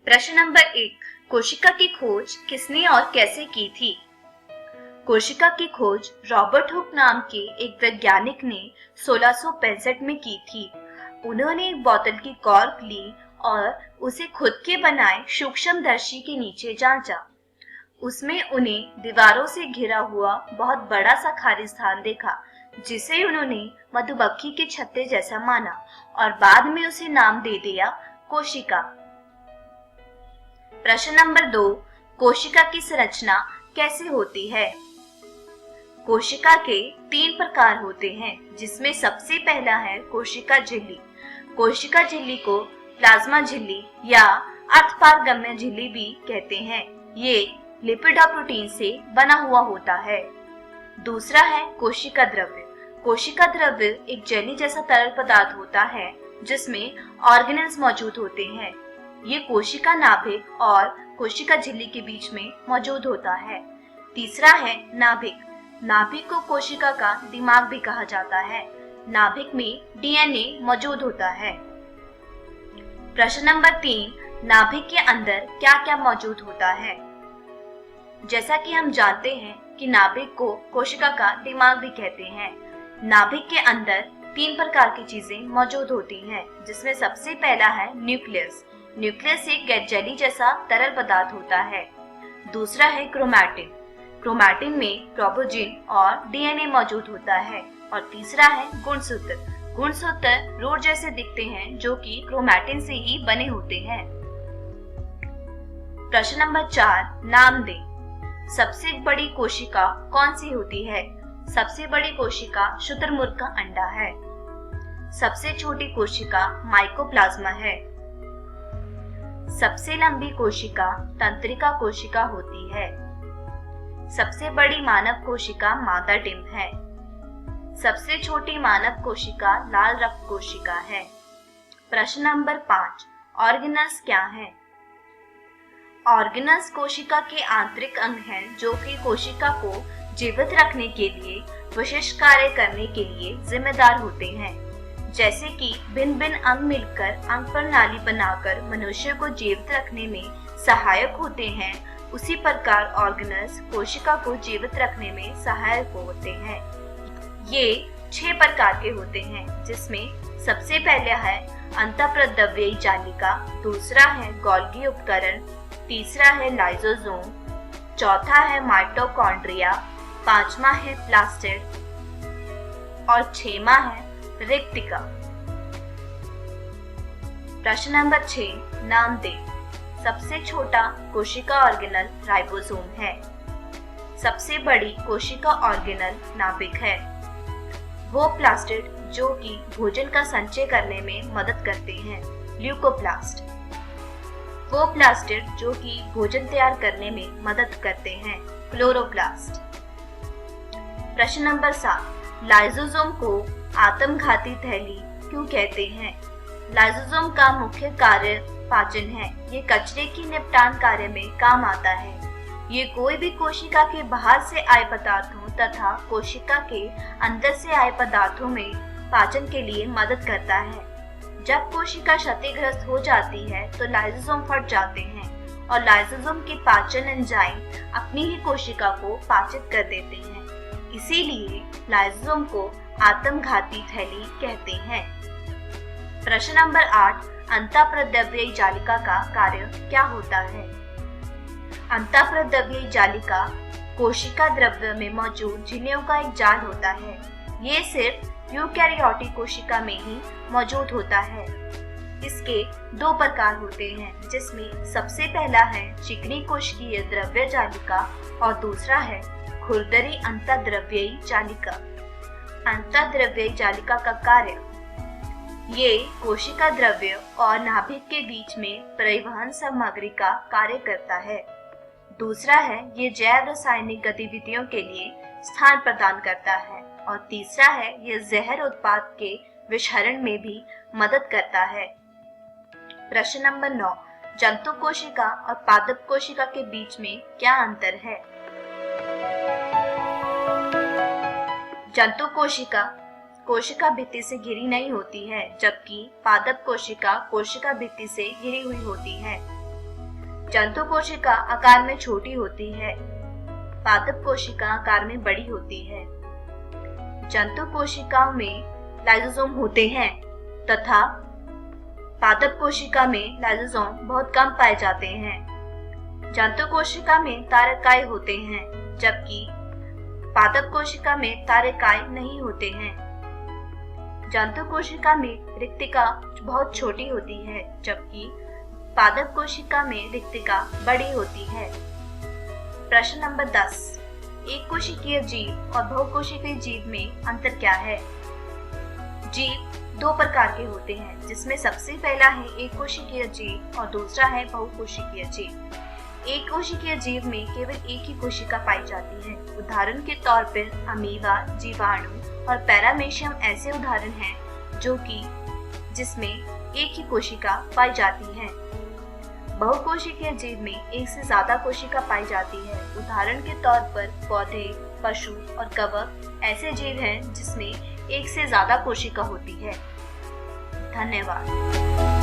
प्रश्न नंबर 1, कोशिका की खोज किसने और कैसे की थी? कोशिका की खोज रॉबर्ट हुक नाम के एक वैज्ञानिक ने 1665 में की थी। उन्होंने एक बोतल की कॉर्क ली और उसे खुद के बनाए सूक्ष्मदर्शी के नीचे जांचा। उसमें उन्हें दीवारों से घिरा हुआ बहुत बड़ा सा खाली स्थान देखा, जिसे उन्होंने मधुमक्खी के छत्ते जैसा माना और बाद में उसे नाम दे दिया कोशिका। प्रश्न नंबर 2, कोशिका की संरचना कैसे होती है? कोशिका के 3 प्रकार होते हैं, जिसमें सबसे पहला है कोशिका झिल्ली। कोशिका झिल्ली को प्लाज्मा झिल्ली या अर्धपारगम्य झिल्ली भी कहते हैं। ये लिपिड और प्रोटीन से बना हुआ होता है। दूसरा है कोशिका द्रव्य। कोशिका द्रव्य एक जेली जैसा तरल पदार्थ होता है जिसमें ऑर्गेनेल्स मौजूद होते हैं। ये कोशिका नाभिक और कोशिका झिल्ली के बीच में मौजूद होता है। तीसरा है नाभिक। नाभिक को कोशिका का दिमाग भी कहा जाता है। नाभिक में डीएनए मौजूद होता है। प्रश्न नंबर 3, नाभिक के अंदर क्या क्या मौजूद होता है? जैसा कि हम जानते हैं कि नाभिक को कोशिका का दिमाग भी कहते हैं। नाभिक के अंदर 3 प्रकार की चीजें मौजूद होती हैं, जिसमें सबसे पहला है न्यूक्लियस। न्यूक्लियस एक जेली जैसा तरल पदार्थ होता है। दूसरा है क्रोमैटिन। क्रोमैटिन में प्रोबोजिन और डीएनए मौजूद होता है। और तीसरा है गुणसूत्र। गुणसूत्र रोड जैसे दिखते हैं, जो कि क्रोमैटिन से ही बने होते हैं। प्रश्न नंबर 4, नाम दें। सबसे बड़ी कोशिका कौन सी होती है? सबसे बड़ी कोशिका शुतुरमुर्ग का अंडा है। सबसे छोटी कोशिका माइकोप्लाज्मा है। सबसे लंबी कोशिका तंत्रिका कोशिका होती है। सबसे बड़ी मानव कोशिका मादा डिंब है। सबसे छोटी मानव कोशिका लाल रक्त कोशिका है। प्रश्न नंबर 5, ऑर्गेनल्स क्या हैं? ऑर्गेनल्स कोशिका के आंतरिक अंग हैं, जो कि कोशिका को जीवित रखने के लिए विशिष्ट कार्य करने के लिए जिम्मेदार होते हैं। जैसे कि भिन्न भिन्न अंग मिलकर अंग प्रणाली बनाकर मनुष्य को जीवित रखने में सहायक होते हैं, उसी प्रकार ऑर्गेनल्स कोशिका को जीवित रखने में सहायक होते हैं। ये 6 प्रकार के होते हैं, जिसमें सबसे पहले है अंतःप्रद्रव्यी जालिका, दूसरा है गोल्गी उपकरण, तीसरा है लाइसोसोम, चौथा है माइटोकॉन्ड्रिया, पांचवा है प्लास्टिड और 6वां है रिक्तिका। प्रश्न नंबर 6, नाम दें। सबसे छोटा कोशिका ऑर्गेनल राइबोसोम है। सबसे बड़ी कोशिका ऑर्गेनल नाभिक है। वो प्लास्टिड जो कि भोजन का संचय करने में मदद करते हैं, ल्यूकोप्लास्ट। वो प्लास्टिड जो कि भोजन तैयार करने में मदद करते हैं, क्लोरोप्लास्ट। प्रश्न नंबर 7, लाइसोसोम को आत्मघाती थैली क्यों कहते हैं? लाइसोसोम का मुख्य कार्य पाचन है। ये कचरे की निपटान कार्य में काम आता है। ये कोई भी कोशिका के बाहर से आए पदार्थों तथा कोशिका के अंदर से आए पदार्थों में पाचन के लिए मदद करता है। जब कोशिका क्षतिग्रस्त हो जाती है तो लाइसोसोम फट जाते हैं और लाइसोसोम के पाचन एंजाइम अपनी ही कोशिका को पाचित कर देते हैं। इसीलिए लाइसोसोम को आत्मघाती थैली कहते हैं। प्रश्न नंबर 8, अंतःप्रद्रव्यी जालिका का कार्य क्या होता है? अंतःप्रद्रव्यी जालिका कोशिका द्रव्य में मौजूद झिल्लियों का एक जाल होता है। ये सिर्फ यूकैरियोटिक कोशिका में ही मौजूद होता है। इसके 2 प्रकार होते हैं, जिसमें सबसे पहला है चिकनी कोशिकीय द्रव्य जालिका और दूसरा है खुरदरी अंतःद्रव्यी जालिका। अंतःद्रव्यी जालिका का कार्य, ये कोशिका द्रव्य और नाभिक के बीच में परिवहन सामग्री का कार्य करता है। दूसरा है ये जैव रासायनिक गतिविधियों के लिए स्थान प्रदान करता है और तीसरा है ये जहर उत्पाद के विषहरण में भी मदद करता है। प्रश्न नंबर 9, जंतु कोशिका और पादप कोशिका के बीच में क्या अंतर है? जंतु कोशिका कोशिका भित्ति से घिरी नहीं होती है, जबकि पादप कोशिका कोशिका भित्ति से घिरी हुई होती है। जंतु कोशिका आकार में छोटी होती है, पादप कोशिका आकार में बड़ी होती है। जंतु कोशिकाओं में लाइसोसोम होते हैं तथा पादप कोशिका में लाइसोसोम बहुत कम पाए जाते हैं। जंतु कोशिका में तारकाय होते हैं जबकि पादप कोशिका में तारकाय नहीं होते हैं। जंतु कोशिका में रिक्तिका बहुत छोटी होती है जबकि पादप कोशिका में रिक्तिका बड़ी होती है। प्रश्न नंबर 10, एक कोशिकीय जीव और बहुकोशिकीय जीव में अंतर क्या है? जीव दो प्रकार के होते हैं जिसमें सबसे पहला है एक कोशिकीय जीव और दूसरा है बहुकोशिकीय जीव। एक कोशिकीय जीव में केवल एक ही कोशिका पाई जाती है। उदाहरण के तौर पर अमीबा, जीवाणु और पैरामेशियम ऐसे उदाहरण हैं जिसमें एक ही कोशिका पाई जाती है। बहुकोशिकीय जीव में एक से ज्यादा कोशिका पाई जाती है। उदाहरण के तौर पर पौधे, पशु और कवक ऐसे जीव हैं जिसमें एक से ज्यादा कोशिका होती है। धन्यवाद।